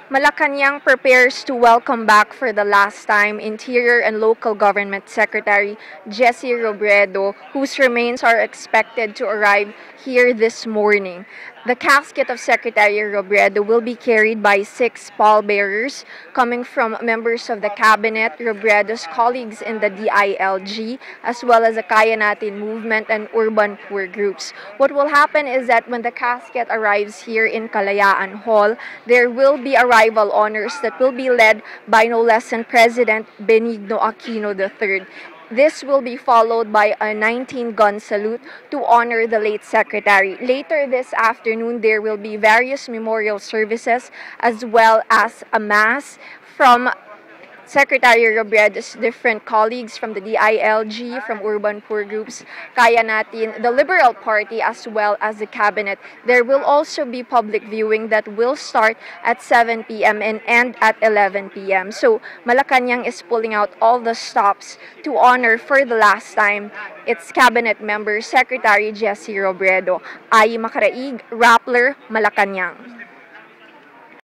Malacanang prepares to welcome back for the last time Interior and Local Government Secretary Jessie Robredo, whose remains are expected to arrive here this morning. The casket of Secretary Robredo will be carried by 6 pallbearers coming from members of the cabinet, Robredo's colleagues in the DILG, as well as the Kaya Natin movement and urban poor groups. What will happen is that when the casket arrives here in Kalayaan Hall, there will be arrival honors that will be led by no less than President Benigno Aquino III. This will be followed by a 19-gun salute to honor the late secretary. Later this afternoon, there will be various memorial services as well as a mass from Secretary Robredo's different colleagues from the DILG, from urban poor groups, Kaya Natin, the Liberal Party, as well as the cabinet. There will also be public viewing that will start at 7 p.m. and end at 11 p.m. So Malacanang is pulling out all the stops to honor for the last time its cabinet member, Secretary Jessie Robredo. Ay Macaraig, Rappler, Malacanang.